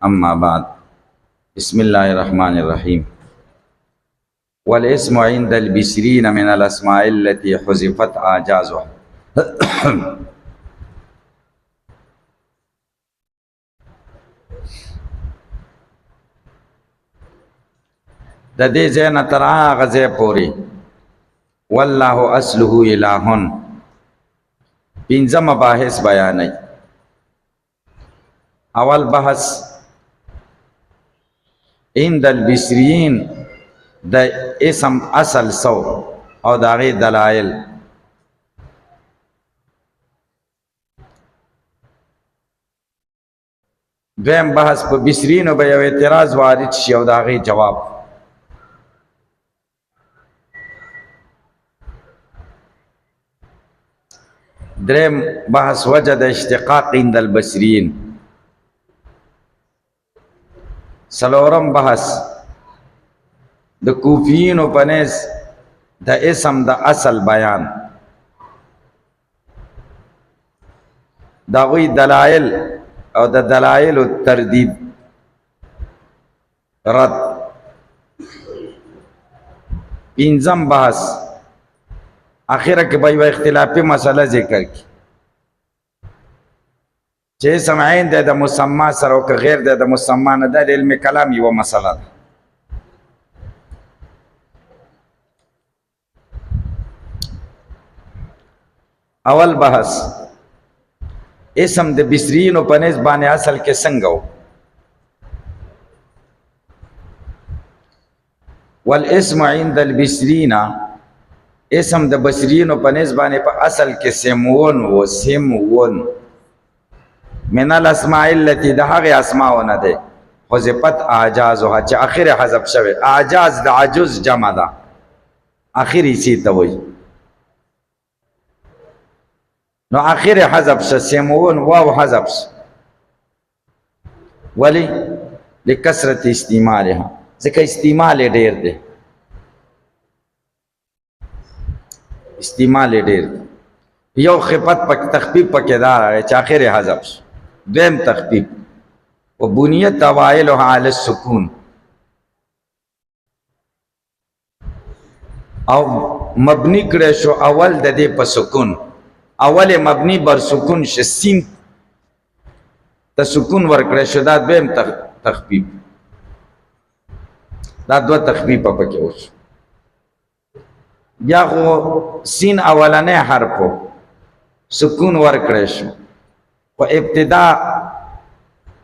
أما بعد بسم الله الرحمن الرحيم. والاسم عند البصريين من الأسماء التي حذفت أعجازها. د دې ځای نه تر هغه ځای پورې والله اصله الهون پنځه مباحث بیانوي. اول بحث عند البصريين د اسم اصل سو او د هغې دلایل. دویم بحث په بصريینو به یو اعتراض وارد شي او د هغې جواب. دریم بحث وجه د اشتقاق عند البصريين. څلورم بحث د کوفیینو په نس د اسم د اصل بیان، د هغوی دلایل او د دلایلو تردید رد. پنځم بحث اخیره کې به یوه اختلافي مسله ذکر کړي چې اسم عین دی د مسما سره او که غیر دی د مسما نه، دا د علم کلام یوه مسله ده. اول بحث اسم د بصريینو په نسبت باندې اصل کې څنګه و. والاسم عند البصريين اسم د بصريینو په نسبت باندې په اصل کې سمون و سمون من الاسماء التي د هغې اسماؤونه دی حذفت اعجازها چې اخر حذف شوی. اعجاز د عجز جمع ده، اخر یې ته وایي. نو اخر حذف شه سمون واو حذف شه. ولی؟ لکثرت استعمالها، ځکه استعمال یې ډېر دی. استعمال یې ډېر دی. یو خفت پک تخفیف پکې دا راغی چې اخر یې حذف شه. دویم تخفیف و بنیت اوائلها علی السکون، او مبنی کړی شو اول د دې په سکون. اول مبنی بر سکون شه، سین ته سکون ورکړی شو. دا دویم تخفیف. دا دوه تخفیفه پکې وشو. بیا خو سین اولنی حرفو سکون ورکړی شو، خو ابتدا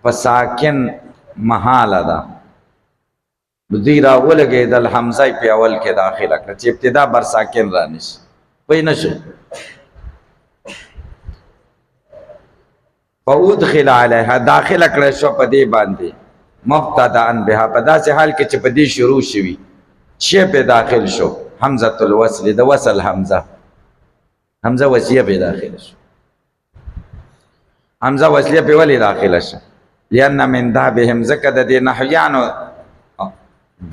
په ساکن محاله ده. دوی راولګېدل حمزه په اول کې داخله کړه چې ابتدا بر ساکن رانیسي. پوه نه شئ. فادخل علیها داخله کړی شو په دې باندې مبتدأ بها، په داسې حال کې چې په دې شروع شوي چې پې داخل شو حمزة الوصل، د وصل حمزه. حمزه وصلیه پې داخله شو. حمزه وصلیه پې ولې داخله شو؟ لأن من دابهم، ځکه د دې نحویانو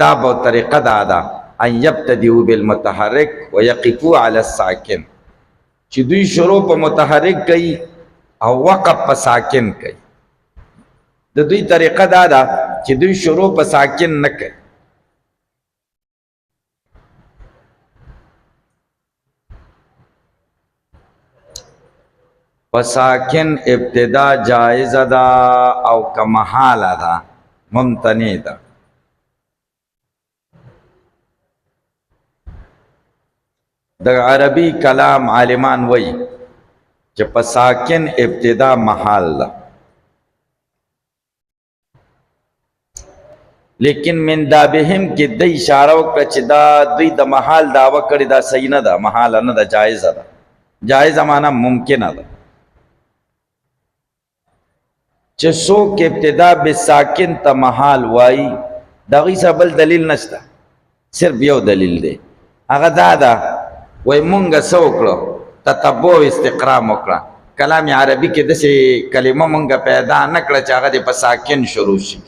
داب او طریقه دا ده ان یبتدئوا بالمتحرک ویقفوا علی الساکن، چې دوی شروع په متحرک کوي او وقف په ساکن کوي. د دوی طریقه دا ده چې دوی شروع په ساکن نه کوي. په ساکن ابتدا جایزه ده او که محاله ده ممتنع ده. د عربي کلام عالمان وایي چې په ساکن ابتدا محال ده، لیکن من دابهم کې د اشاره وکړه چې دا دوی د محال دعوه کړې. دا صحیح نه ده، محاله نه ده، جایزه ده. جایزه معنا ممکنه ده. چې څوک ابتدا به ساکن ته محال وایي د هغوی سره بل دلیل نشته، صرف یو دلیل دی. هغه دا ده وایي مونږ څه وکړو، تتبع او استقرام وکړه. کلام عربي کې داسې کلمه مونږ پیدا نه کړه چې هغه دې په ساکن شروع شي.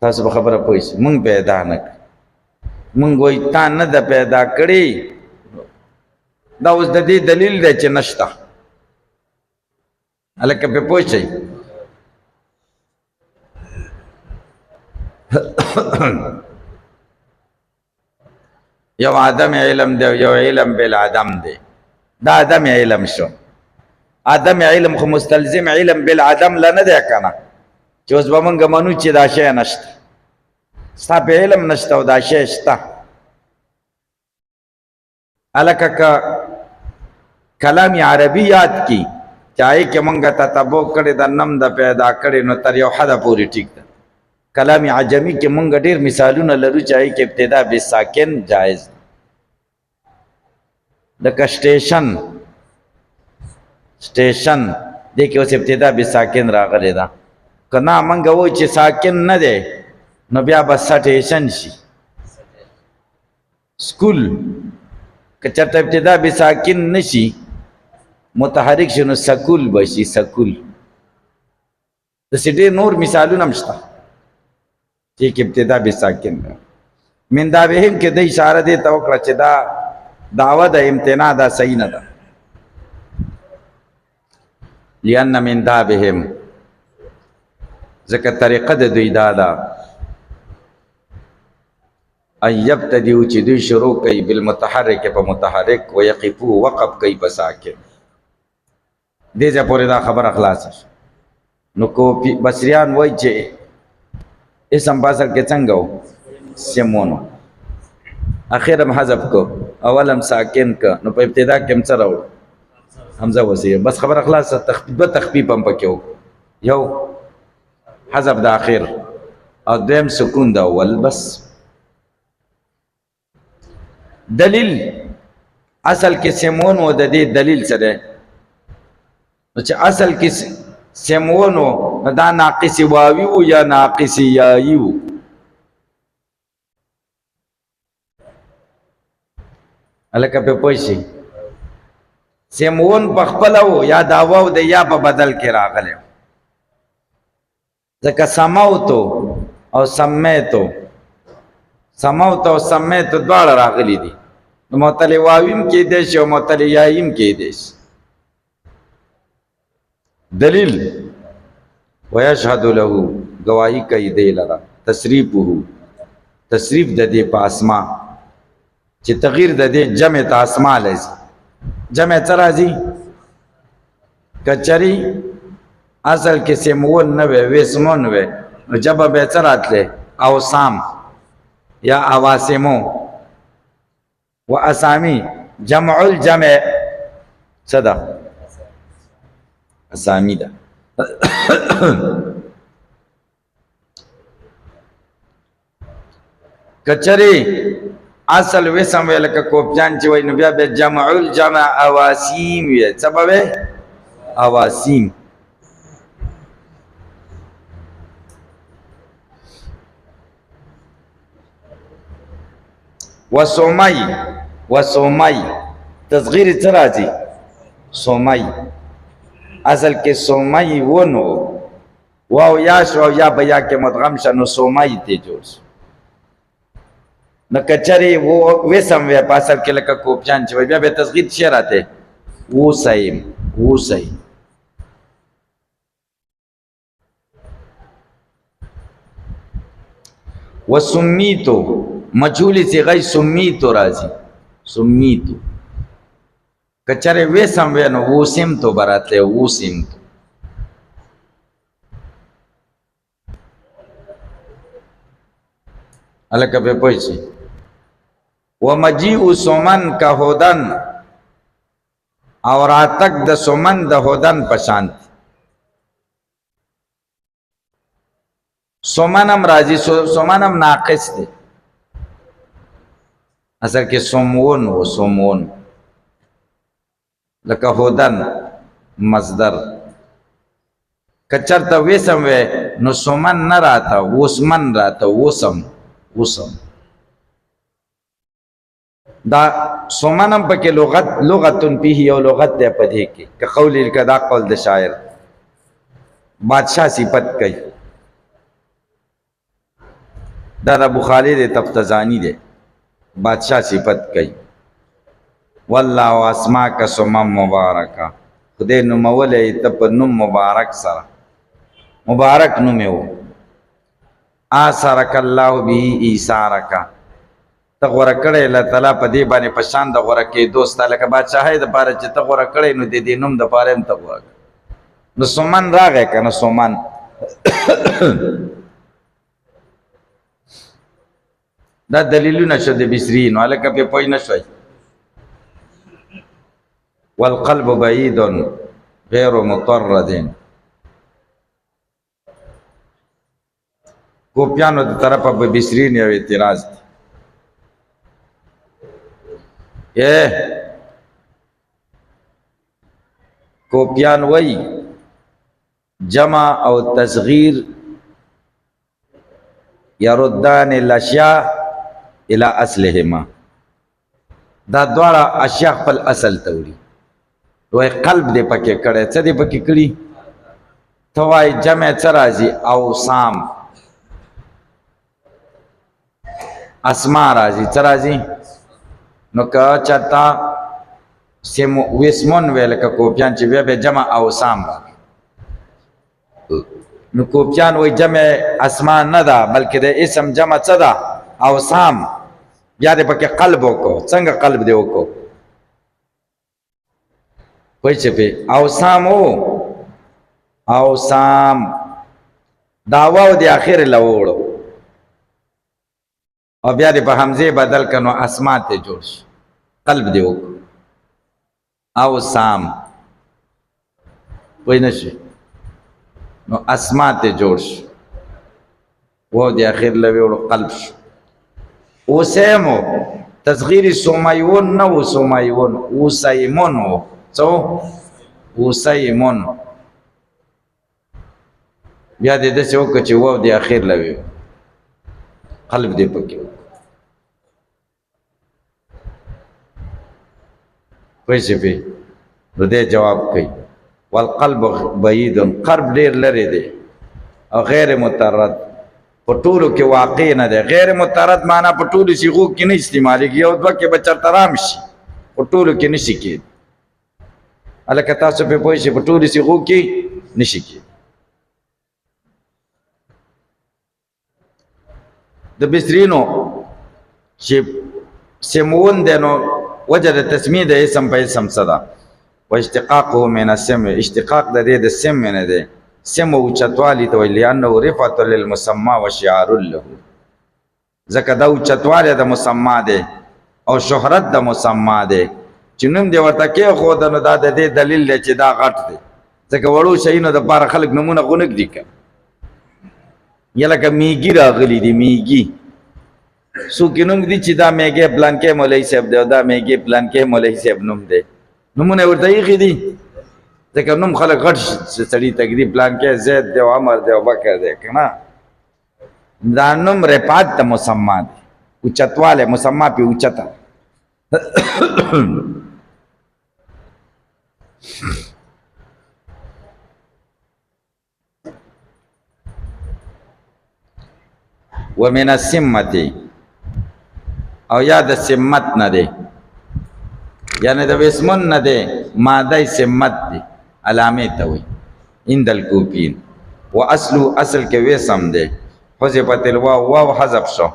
تاسو به خبره پوه شئ. مونږ پیدا نه کړه، مونږ وایي تا نه ده پیدا کړې. دا اوس د دې دلیل دی چې نشته. هلکه په پوه شئ. یو عدم علم دی، یو علم بالعدم دی. دا عدم علم شو. عدم علم خو مستلزم علم بالعدم لنه دی کنه، چې اوس به مونږ منو چې دا شی نشته، ستا په علم نشته او دا شی شته. هلکه که کلام عربي یاد کی چې هغې کې مونږ تتبع کړې د نم د پیدا کړې، نو تر یو حده پورې ټیک ده. کلام عجمی کې مونږ ډېر مثالونه لرو چې هغې کې ابتدا بساکن جایز ده. لکه سټیشن دې کې اوس ابتدا بساکن راغلی ده. که نه مونږ وایو چې ساکن نه دی نو بیا به سټیشن شي. سکول که چېرته ابتدا بساکن نشي متحرک شي نو سکول به شي. سکول داسې ډېر نور مثالونه هم شته چې کې ابتدا بساکن ده. من دا بهم کې د اشاره دې ته وکړه چې دا دعوه د امتناع دا صحیح نه ده. لأن من دا بهم ځکه طریقه د دوی دا ده ان یبتدئوا چې دوی شروع کوي بالمتحرک په متحرک ویقفو وقف کوي په ساکن. دې ځای پورې دا خبره خلاصه شوه. نو کو بصریان وایي چې اسم په اصل کې څنګه و؟ سیمونو. اخر هم حذف کو، اول هم ساکن که، نو په ابتدا کې هم څه راوړو؟ حمزه وسیه. بس خبره خلاصه. دوه تخفیف هم پکې و، یو حذف د اخر او دویم سکون د اول. بس دلیل اصل کې سیمون و، د دې دلیل څه دی؟ نو چې اصل کې سیمون و دا ناقص واوی و یا ناقص یایی و؟ هلکه په پوه شئ. سیمون په خپله و یا دا واو د یا په بدل کې راغلی؟ ځکه سموتو او سمیتو، سموتو او سمیتو دواړه راغلی دي. نو معطل واویم کېدی شي او معطل یایم کېدی شي. دلیل ویشهد له گواهی کوي دی لره تصریفه، تصریف د دې په اسما چې تغییر د دې جمع ته اسما لازم. جمع څه راځي؟ کچری اصل کې سیمون نه وی وسمون وی نو جبه به څه راتلی؟ اوسام یا اواسمو. و اسامی جمع الجمع څه ده؟ اسامی ده. کچری اصل وسم وی لکه کوپچان چې وای نو بیا به جمع الجمع اواسیم وی. څه به وی؟ اواسیم. وسومای، وسومای تصغیر څه راځي؟ سومای. اصل کې سومای ونو واو یا شو یا بیا کې مدغم شنو سومای ته جوړ. نو کچری و وسم وی په اصل کې لکه کوپچان چې بیا به تصغیر شي راته وسیم. وسیم وسمیتو مجهولی صیغه سمیتو راځي. سمیتو کچره وسم وی نو وسم تو براتله وسم. الکه په پوښي ومجيء سومن کا هودن او راتک د سومن د هودن پشانت. سومنم راځي، سومنم ناقص دی. اصل کې سومون و سومون لکه هودن مصدر. کچر ته وسم وی نو سومن نه راته وسمن راته وسم. وسم دا سومنم پکې لغتن فيه یو لغت دی په دې کې که قول الکدا قول د شاعر بادشاہ صفت کوي. دا د ابو خالد تفتزانی دی. بادشاہ صفت کوي والله اسماء کا سمم مبارکہ خدای نومولی ته په نوم مبارک سره مبارک نوم یې و آثرک الله به ایثارک ته غوره کړی الله تعالی په دې باندې په شان د غوره کېدو ستا لکه بادشاهۍ دپاره چې ته غوره کړی نو د دې نوم دپاره هم ته غوره نو سومن راغی که نه سومن دا دلیلونه شو د بصري نو هلکه پې پوه نه شوی والقلب بعید غیر مطرد کوپیانو د طرفه به بصري یو اعتراض دی کوپیان وی جمع او تصغیر یردان الاشیاء الى اصلهما دا دوارا اشیاء خپل اصل توری وی قلب دې پکې کړی څه دې پکې کړي ته وایي جمع څه راځي اوسام اسما راځي څه راځي نو که چاته وسمون ویل که کوپیان چې بیا به جمع اوسام راځي نو کوپیان وایي جمع اسما نه ده بلکې د اسم جمع څه ده اوسام بیا دې پکې قلب وکړو څنګه قلب دې وکړو پوه چې پې اوسام و اوسام دا واو د اخر له وړو او بیا دې په حمزه بدل کنو اسما ته جوړ شي قلب دې وکړو اوسام پوه نه شي نو اسما ته جوړ شي واو د اخر له وړو قلب شو اوسیمو تصغیر سومایون نو سومایون اوسیمون و څو اوسیمون بیا دې داسې وکړه چې واو د اخر له وي قلب دې پکې پوه شې پې نو دې جواب کوي والقلب بعید قلب ډېر لرې دی او غیر مترد په ټولو کې واقع نه دی غیر مترد معنا په ټولو صیغو کې نه استعمالېږي یو دوه کې به چېرته رام شي په ټولو کې نشي کېد هلکه تاسو پې پوه شئ په ټولو صیغو کې نشي کېد د بصرینو چې سمون دی نو وجه د تسمیه د اسم په اسم څه ده و اشتقاقه من السم اشتقاق د دې د سم نه دی سم اوچتوالی ته ویل لأنه رفعة للمسمى وشعار له ځکه دا اوچتوالی د مسما دی او شهرت د مسما دی چې نوم دې ورته کېښوده نو دا د دې دلیل دی چې دا غټ دی ځکه وړو شیانو دپاره خلک نومونه غونه ږدي که یا لکه میږي راغلی دي میږي څوک یې نوم ږدي چې دا میږی پلانکی مولوي صاحب دی او دا میږی پلانکی مولوي صاحب نوم دی نومونه ورته ایښي دي ځکه نوم خلک غټ سړي ته ږدي پلانکی زید دی او عمر دی او بکر دی که نه دا نوم رفعت د مسما دی اوچتوالی مسما پې اوچته ومن السمت او یا د سمت نه دی یعنی د وسمون نه دی ماده سمت دی علامې ته وایي عند الکوفین و اصل کې وسم دی حذفت الواو واو حذف شو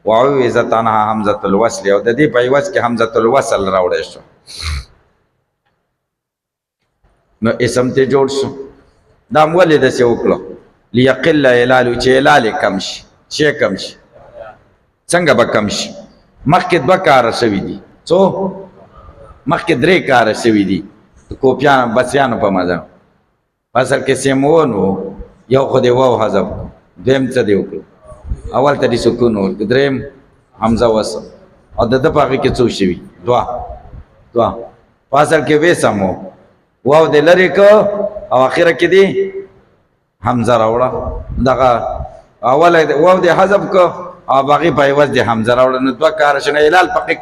وعوضت عنها همزه الوصل او د دې په عوض کې همزه الوصل راوړی شو نو اسم ته جوړ شو دا ولې داسې وکړو لیقل علال چې علال کم شي شی کم شي څنګه به کم شي مخکې دوه کاره شوي دي څو مخکې درې کاره شوي دي د کوپیانو بصریانو په مذهب په اصل کې سیمون و یو خو دې واو حذف دویم څه دې وکړو اول ته دې سکون ورکړو دریم حمزه وصل او د ده په هغې کې څو شوي دوه په اصل کې ویسم و واو دې لرې که او اخره کې دې حمزه راوړه دغه اول واو دې حذف که او باقي په عوض دې حمزه راوړه نو دوه کاره شنه علال پکې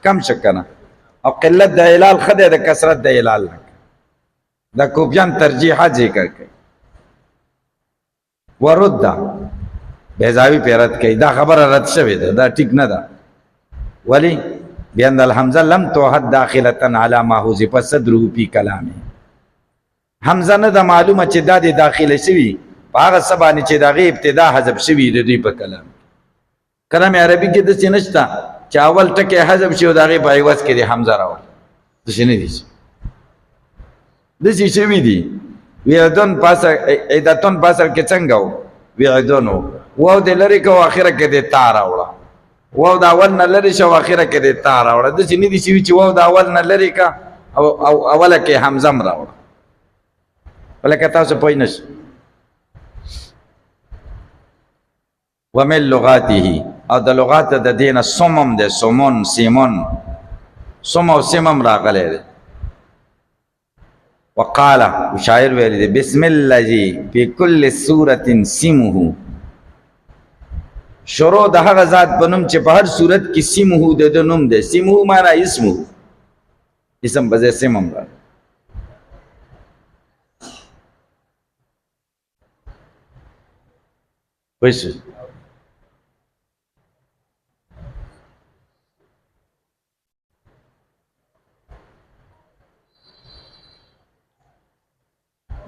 کم شه که نه او قلت د علال ښه دی د کثرت د علال نه د کوپیان ترجیحات ذکر کوي ورد بیضاوي پې رد کوي دا خبره رد شوې ده دا ټیک نه ده ولی بأن الحمزه لم توحد داخلة على ما حذف صدره في كلامه حمزه نه د معلومه چې دا د داخله شوي په هغه څه باندې چې د هغې ابتدا حذف شوي د دوی په کلام کلام عربي کې داسې نشته چې اول ټکی حذف شي او د هغې په عوض کې د حمزه راوړي داسې نه دي داسې شوي دي وعدون عدتون په اصل کې څنګه و وعدون و واو د لرې که و اخره کې د تا راوړه واو د اول نه لرې شه او اخره کې د تا راوړه داسې نه دي شوي چې واو د اول نه لرې که او اوله کې حمزه م راوړه ولکه تاسو پوه نه شئ ومن لغاته او د لغات د دینه سمم دی سمون سیمون سم او سمم راغلی دی وقال شاعر ویلی دی بسم الذی فی کل صورت سمه شروع د هغه ذات په نوم چې په هر صورت کې سمه د ده نوم دی سمه معنا اسمه اسم په ځای سمم راغلی پوه شئ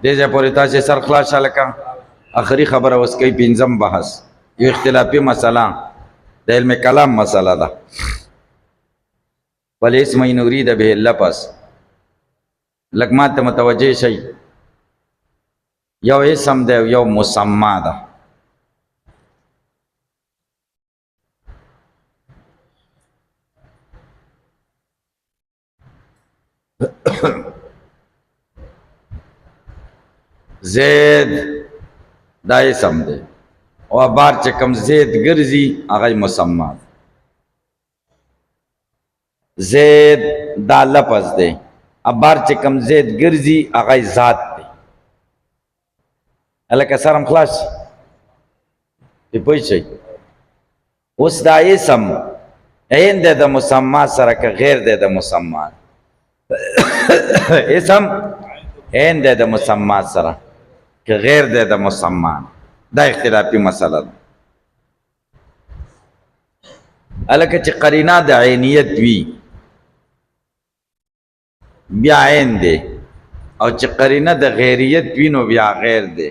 دیجا پوری تاسې سر خلاص شه لکه آخري خبره اوس کوي پنځم بحث یو اختلافي مسله د علم کلام مسله ده والاسم ان اريد به اللفظ لږ ما ته متوجه شئ یو اسم دی یو مسما ده زید دا اسم دی او بار چې کم زید ګرځي هغه مسما زید دا لفظ دی بار چې کم زید ګرځي هغه ذات دی هلکه سرم خلاص پې پوه شئ اوس دا اسم عین دی د مسما سره که غیر دی د مسما اسم عین دی د مسما سره که غیر دی د مسما دا اختلافي مسله ده هلکه چې قرینه د عینیت وي بیا عین دی او چې قرینه د غیریت وي نو بیا غیر دی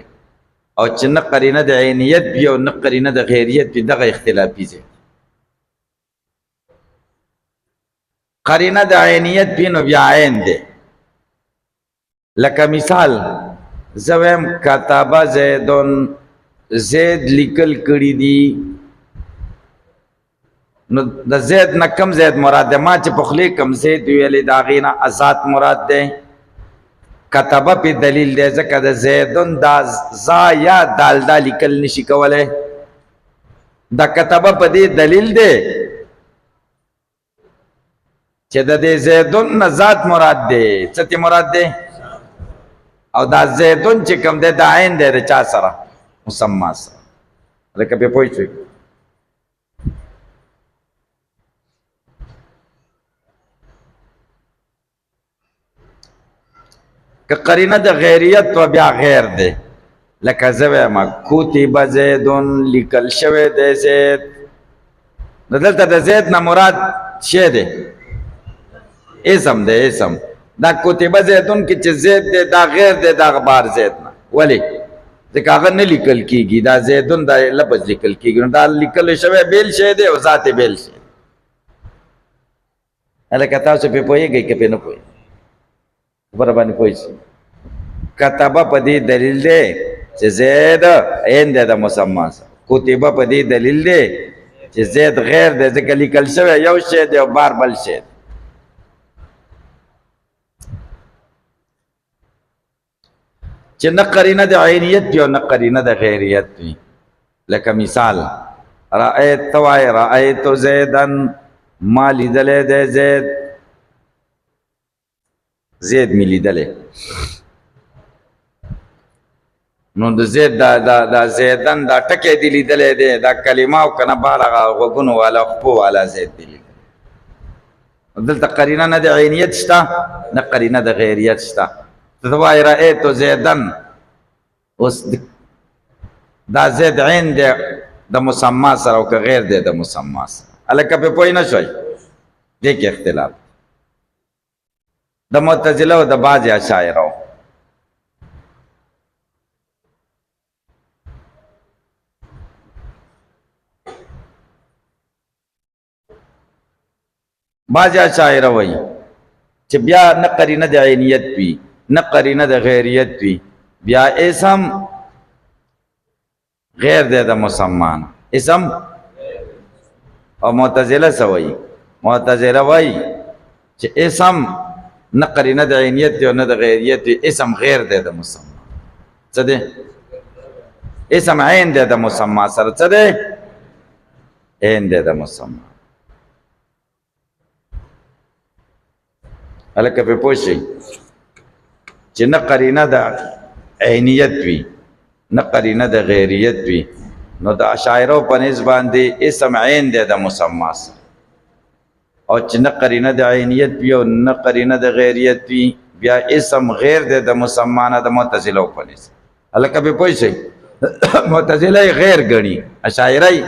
او چې نه قرینه د عینیت وي او نه قرینه د غیریت وي دغه اختلافي ځای قرینه د عینیت وي نو بیا عین دی لکه مثال زه وایم کتابه زیدون زید لیکل کړي دي نو د زید نه کم زید مراد دی ما چې په خولې کم زید ویلې د هغې نه ازاد مراد دی کتبه پې دلیل دی ځکه د زیدون دا زا یا دال دا لیکل نشي کولی دا کتبه په دې دلیل دی چې د دې زیدون نه ذات مراد دی څه ته مراد دی او دا زیدون چې کوم دی دا عین دی د چا سره مسما سره لکه پې پوه شئ که قرینه د غیریت و بیا غیر دی لکه زه وایم کتب زیدون لیکل شوی دی زید نو دلته د زید نه مراد شی دی اسم دی اسم دا کتب زیدون کې چې زید دی دا غیر دی دا غبار زید نه ولې ځکه هغه نه لیکل کېږي دا زیدون دا لفظ لیکل کېږي نو دا لیکل شوی بیل شی دی او ذات بیل شی هلکه تاسو پې پوهېږئ که پې نه پوهېږئ خبره باندې پوه شئ کتبه په دې دلیل دی چې زید عین دی د مسما سره کتبه په دې دلیل دی چې زید غیر دی ځکه لیکل شوی یو شی دی او بار بل شی دی چې نه قرینه د عینیت وي او نه قرینه د غیریت وي لکه مثال رأیت ته وایې رأیت زیدن ما لیدلی دی زید می لیدلی نو د زید دا زیدن دا ټکی دی لیدلی دی دا کلمه او که نه بهر هغه غوږونو والا خپو والا زید دی لیدلی دلته قرینه نه د عینیت شته نه قرینه د غیریت شته ته وایې رأیتو زیدن اوس دا زید عین دی د مسما سره او که غیر دی د مسما سره هلکه پې پوه نه شوئ دې کې اختلاف د معتزله او د بعضې اشاعرو بعض شاعر وایي چې بیا نه قرینه د عینیت وي نه قرینه د غیریت وي، بیا اسم غیر دی د مسمان اسم. او معتزله څه وایي؟ معتزله وایي چې اسم نه قرینه د عینیت دی او نه د غیریت وي، اسم غیر دی د مسما. څه دی؟ اسم عین دی د مسما سره. څه دی؟ عین دی د مسما. هلکه پې پوه شئ چې نه قرینه د عینیت وي نه قرینه د غیریت وي، نو د اشاعرو په نسبت باندې اسم عین دی د مسما سره، او چې نه قرینه د عینیت وي او نه قرینه د غیریت وي، بیا اسم غیر دی د مسما نه د معتزلو په نسبت. هلکه پې پوه شئ معتزله یې غیر ګڼي، اشاعره یې.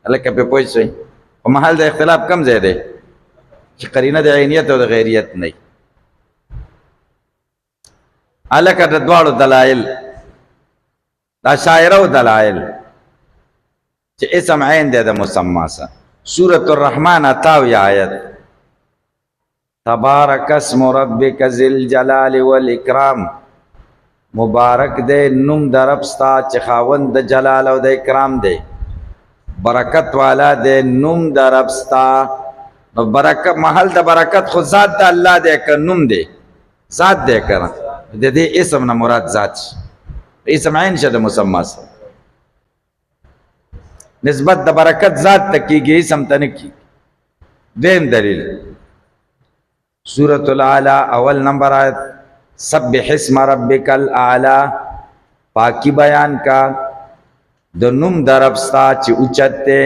هلکه پې پوه شئ په محل د اختلاف کم ځای دی چې قرینه د عینیت او د غیریت نه وي. هلکه د دواړو دلایل د اشاعرو دلایل چې اسم عین دی د مسما سره. سورة الرحمن 88 آیت تبارک اسم ربک ذی الجلال والاکرام، مبارک دے نم در رب ستا چې خاوند د جلال او د اکرام دے، برکت والا دے نم در رب ستا. نو برکت محل د برکت خو ذات د الله دے که نم دے ذات دے کنه، د دې اسم نه مراد ذات شي، اسم عین شه د مسما سره. نسبت د برکت ذات ته کیږي، اسم ته نه کیږي. دیم دلیل سورة الاعلی اول نمبر آیت سبح اسم ربک الاعلی، پاکی بیان کا د نوم د رب ستا چې اوچت دی.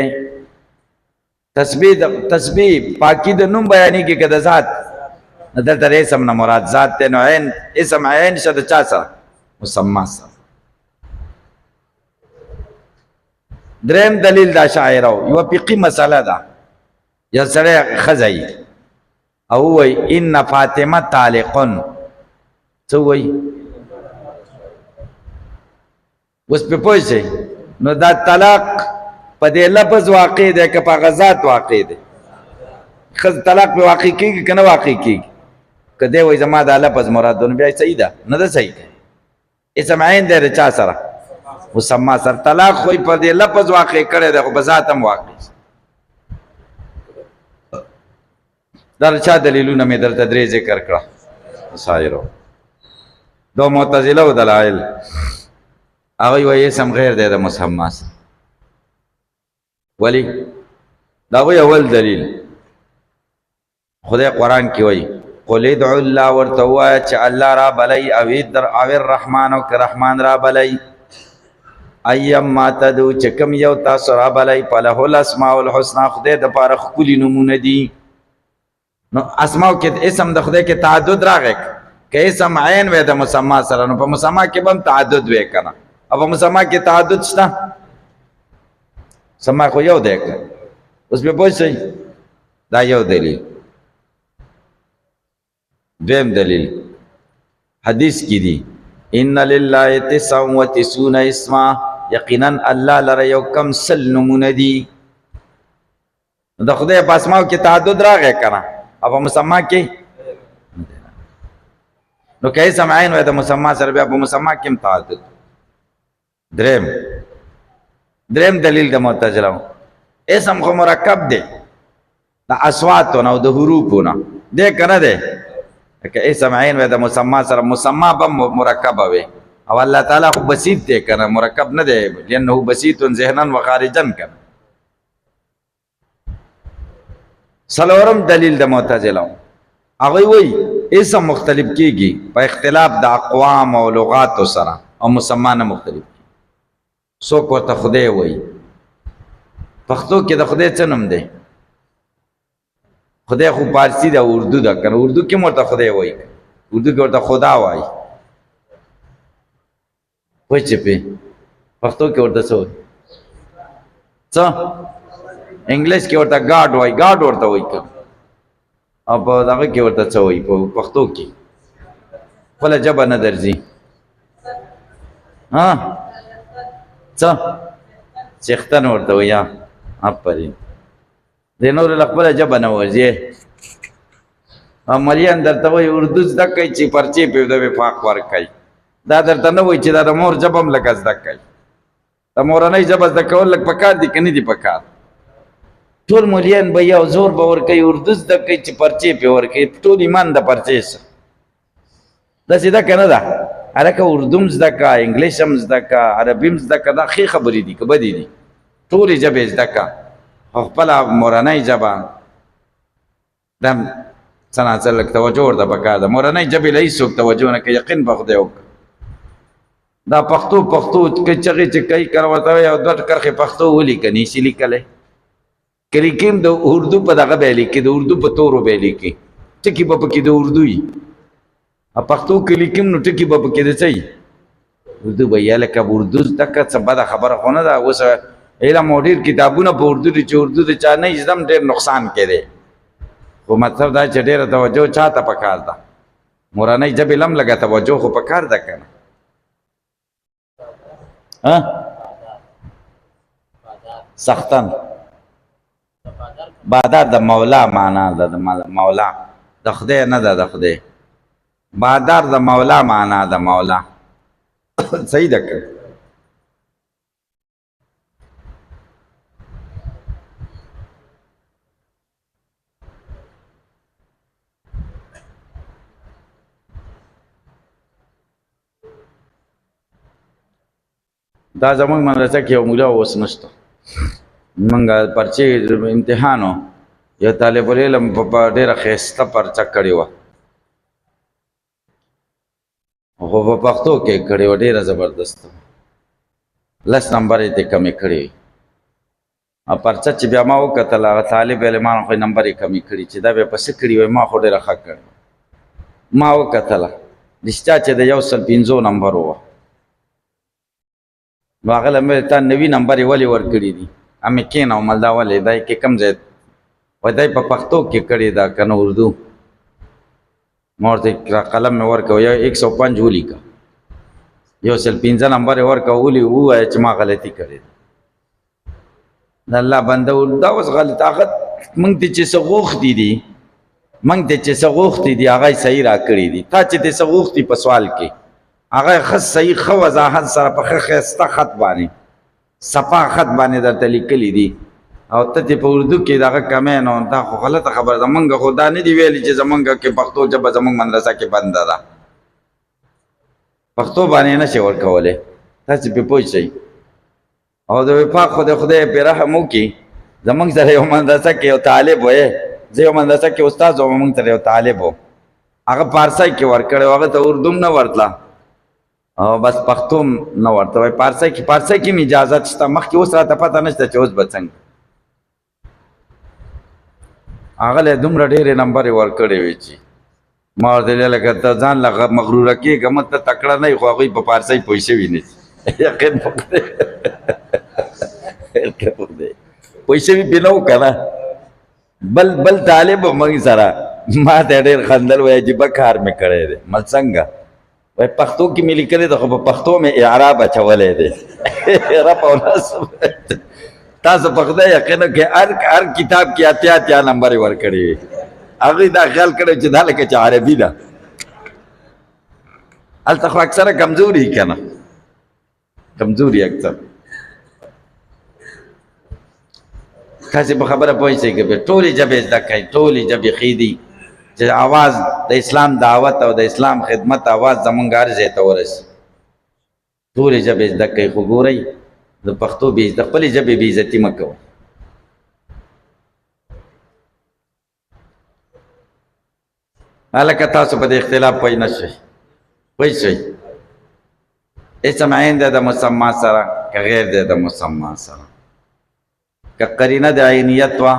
تسبیح پاکی د نوم بیانېږي که د ذات؟ دلته د اسم نه مراد ذات دی. نو عین اسم عین شه د چا سره؟ مسما سره. دریم دلیل د اشاعرو یوه فقهي مسله ده، یو سړی ښځه وي او ووایي ان فاطمه طالقن. څه وایي؟ اوس پې پوه شئ نو دا طلاق په دې لفظ واقع دی که په هغه ذات واقع دی؟ ښځه طلاق پې واقع کېږي که نه واقع کېږي؟ که دی وایي زما دا لفظ مراد نو بیا صحیح ده، نه ده صحیح. اسم عین دی د چا سره؟ مسما سره. طلاق خو په دې لفظ واقع کړی دی خو په ذات هم واقع شي. دا چا دلیلونه مې درته درې ذکر کړه اشاعرو. دو معتزله دلایل هغوی وایي اسم غیر دی د مسما سره. ولی؟ د هغوی اول دلیل خدای قرآن کې وایي قل ادعوا الله، ورته ووایه چې الله را بلی او الرحمن او که رحمان را بلی، ایما تدعو چې کوم یو تاسو را بلی فله الاسماء الحسنى، خدای دپاره ښکلي نومونه دي. نو اسماو کې اسم د خدای کې تعدد راغی، که اسم عین وی د مسما سره نو په مسما کې به هم تعدد وی که نه؟ او په مسما کې تعدد شته؟ مسما خو یو دی که. اوس پې پوه شئ دا یو دلیل. دویم دلیل حدیث کی دی ان لله 99 اسما، یقینا الله لره یو کم سل نمونه دی. د خدای په اسماو کې تعدد راغی کنه، او په مسما کې نو که اسم عین وای د مسما سره بیا په مسما کې هم تعدد. دریم دلیل د معتزله اسم خو مرکب دی د اصواتونه او د حروفونه دی کنه دی، که اسم عین وای د مسما سره مسما به مرکب وي، او الله تعالی خو بسیط دی کنه، مرکب نه دی، لانه بسیط ذهنا و خارجا کنه. څلورم دلیل د معتزله هغوی وایي اسم مختلف کیږي په اختلاف د اقوام او لغاتو سره، او مسما نه مختلف کیږي. څوک ورته خدای وایي، پښتو کې د خدای څه نوم دی؟ خدای خو پارسی ده، اردو ده کنه، اردو کې ورته خدای وایي، اردو کې ورته خدا وایي. پوه چې پې پښتو کې ورته څه وایي؟ څه انګلیش کې ورته ګاډ وایي، ګاډ ورته وایي که، او په دغه کې ورته څه وایي په پښتو کې؟ خپله ژبه نه درځي. څه څښتن ورته وایي. آفرین، د نورو له خپله ژبه نه ورځي. مليان درته وایي اردو زده کوي چې پرچې پې د وفاق ورکوي دا درته نه وایي چې دا د مور ژبه هم لږه زده کوي د مورنۍ ژبه زده کول لږ پکار دي که نه دي پکار ټول مليان به یو زور به ورکوي اردو زده کوي چې پرچې پې ورکوي ټول ایمان د پرچې څه داسې ده که نه ده هلکه اردو هم زده که انګلیش هم زده که عربي هم زده که دا ښې خبرې دي که بدې دي ټولې ژبې زده که خو خپله مورنۍ ژبه دا څه ناڅه لږ توجه ورته پکار ده مورنۍ ژبې له هېڅوک توجه نه کوي یقین به خدای وکړه دا پښتو که چغې چې کوي کله ورته وایي یو دوه کرښې پښتو ولیکه نشي لیکلی که لیکي هم د اردو په دغه به یې لیکي د اردو په تورو به یې لیکي ټکي به پکې د اردو وي پښتو کې لیکي هم نو ټکي به پکې د څه وي اردو به یا لکه اردو زده که څه بده خبره خو نه ده اوس علم او ډېر کتابونه په اردو دي چې اردو د چا نه زده هم ډېر نقصان کې دی خو مطلب دا چې ډېره توجه چا ته پکار ده مورنۍ ژبې له هم لږه توجه خو پکار ده که نه سختن بادار د مولا معنا ده د مولا د خدای نه ده د خدای بادار د مولا معنا ده مولا صحیح ده که دا زمونږ مدرسه کې یو مولا اوس نشته موږ پرچې امتحان و یو طالب العلم په ډېره ښایسته پرچه کړې وه خو په پښتو کې کړې وه ډېره زبردسته 10 نمبر یې ترې کمې کړې وي پرچه چې بیا ما وکتل هغه طالب علمانو خو یې نمبر یې کمې کړي چې دا بیا په څه کړي وایي ما خو ډېره ښه کړې ما وکتله رښتیا چې د 150 نمبر وه نو هغه له مې تا 90 نمبر یې ولې ورکړي دي امې کېنوم دا ولې دی کې کم ځای وایي دی په پښتو کې کړې ده که نه اردو ما ورته قلم مې ورکړ یو 105 ولیکه 115 نمبر یې ورکړ ووایه چې ما غلطي کړې ده د الله بنده دا اوس غلط هغه موږ ته چې څه غوښتي دي موږ ته چې څه غوښتي دي هغه یې صحیح راکړي دي تا چې ته څه غوښتي په سوال کې هغه ښه صحیح ښه وضاحت سره په ښه ښایسته خط باندې صفا خط باندې درته لیکلي دي او ته چې په اردو کې دغه کمی نو دا خو غلطه خبره ده موږ خو دا نه دي ویلي چې زمونږ کې پښتو ژبه زمونږ مدرسه کې بنده ده پښتو باندې نه شي ورکولی تاسې پرې پوه شئ او د وفاق خو د خدای پرې رحم وکړي زمونږ سره یو مدرسه کې یو طالب وی زه یو مدرسه کې استاد وم موږ سره یو طالب و هغه پارسی کې ورکړی و هغه ته اردو هم نه ورتله او بس پښتو هم نه ورته وایي پارسی کې هم اجازت شته مخکې اوس راته پته نشته چې اوس به څنګه هغه له دومره ډېرې نمبرې ورکړې وې چې ما ورته ویل لکه ته ځان له مغروره کېږه مه ته تکړه نه یې خو هغوی په پارسۍ پوه شوي نه یقین په خدای پوه شوي پې نه و که نه بل طالب و موږ سره ما ته ډېر خندل وایي عجیبه کار مې کړی دی مل څنګه وایي پښتو کې مې لیکلی ده خو په پښتو مې اعراب اچولی دی رب او نصب تاسو په خدای یقین وکړئ هر کتاب کې اتیا نمبر یې ورکړي وي هغوی دا خیال کړی چې دا لکه چې عربي ده هلته خو اکثره کمزوري که نه کمزوري اکثر تاسې په خبره پوه شئ که ټولې ژبې زده کړئ ټولې ژبې ښې دي چې اواز د اسلام دعوت او د اسلام خدمت اواز زمونږ هر ځای ته ورسي ټولې ژبې زده کړئ خو ګورئ د پښتو د خپلې ژبې بې عزتي مه کوئ هلکه تاسو په دې اختلاف پوه نه شئ پوه شئ اسم عین دی د مسما سره که غیر دی د مسما سره که قرینه د عینیت وه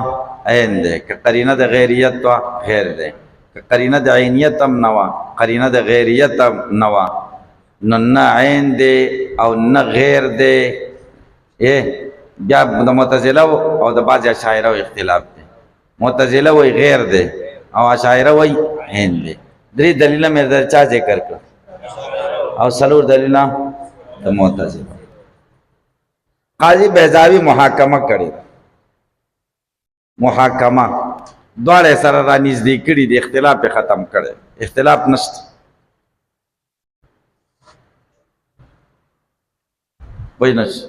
عین دی که قرینه د غیریت وه غیر دی که قرینه د عینیت هم نه وه قرینه د غیریت هم نه وه نو نه عین دی او نه غیر دی بیا د معتزله او د بعضې اشاعره اختلاف دی معتزله وایي غیر دی او اشاعره وایي عین دی درې دلیله مې در چا ذکر کړ او څلور دلیله د معتزله قاضي بیضاوي محاکمه کړې محاکمه دواړه سره را نږدې کړي دي، اختلاف یې ختم کړی، اختلاف نشته. وای نشته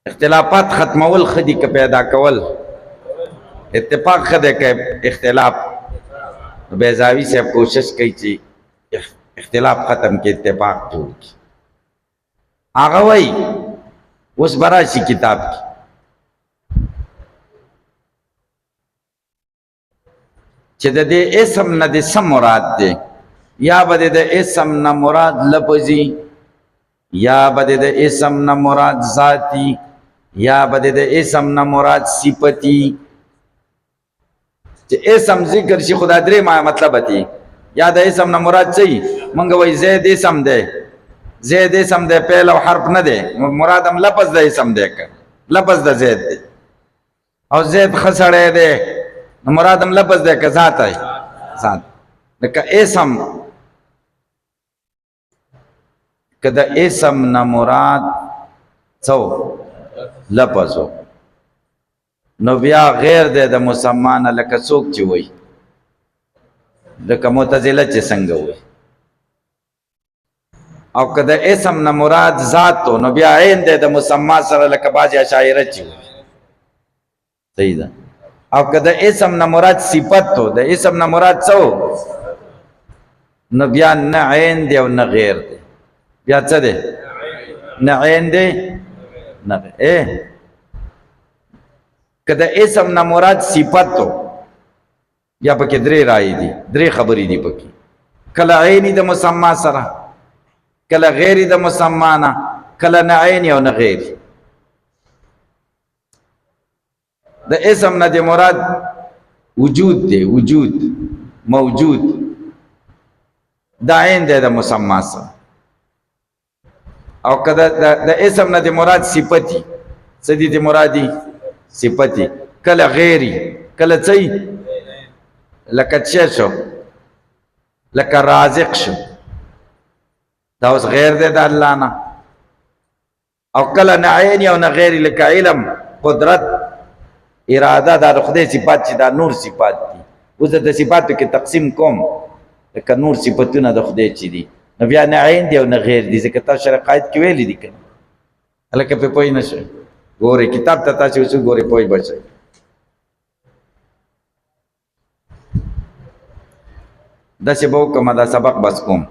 اختلافات ختمول ښه دي که پیدا کول؟ اتفاق ښه دی که اختلاف؟ بیضاوي صاحب کوشش کوي چې اختلاف ختم کې اتفاق جوړ کړي. هغه وایي اوس به راشي کتاب کې چې د دې اسم نه د څه مراد دی، یا به د اسم نه مراد لفظي، یا به د اسم نه مراد ذاتی، یا به د اسم نه مراد صفتی. چې اسم ذکر شي خدا درې مطلب دی. یا د اسم نه مراد څه مونږ وایي زید اسم دی، زید اسم دی فعل او حرف نه دی، مراد هم لفظ د اسم دی که لفظ د زید دی. او زید ښه سړی دی نو مراد هم لفظ دی که ذات دی؟ ذات. لکه اسم که د اسم نه مراد څه لفظ و نو بیا غیر دی د مسما نه، لکه څوک چې وایي لکه معتزله چې څنګه وایي. او که د اسم نه مراد ذات تو نو بیا عین دی د مسما سره، لکه بعضې اشاعره چې وایي. صحیح ده. او که د اسم نه مراد صفت تو، د اسم نه مراد څه نو بیا نه عین دی او نه غیر دی، بیا څه دی؟ نه عین دی نه غیر. که د اسم نه مراد صفت تو یا پکې درې رایې دي، درې خبرې دي پکې. کله عیني د مسما سره، کله غیري د مسما نه، کله نه عیني او نه غیري. د اسم نه د مراد وجود دی، وجود موجود، دا عین دی د مسما سره. او که د اسم نه د مراد صفتی، څه دي د مرادي؟ صفتی. کله غیري، کله څه لکه څه شو، لکه رازق شو، دا اوس غیر دی د الله نه. او کله نه عیني او نه غیري، لکه علم، قدرت، اراده، دا د خدای صفات چې دا نور صفات دي. اوس د صفاتو کې تقسیم کوم، لکه نور صفتونه د خدای چې دي نو بیا نه عین دی او نه غیر دي، ځکه تاسو سره قاعد کې ویلي دي که هلکه پې پوه نه شئ. ګورئ کتاب ته تاسو اوس ګورئ پوه به شئ. داسې به وکړم دا سبق بس کوم،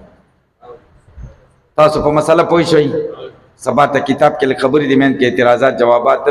تاسو په مسله پوه شئ. سبا ته کتاب کې لږ خبرې دي، مین کې اعتراضات جوابات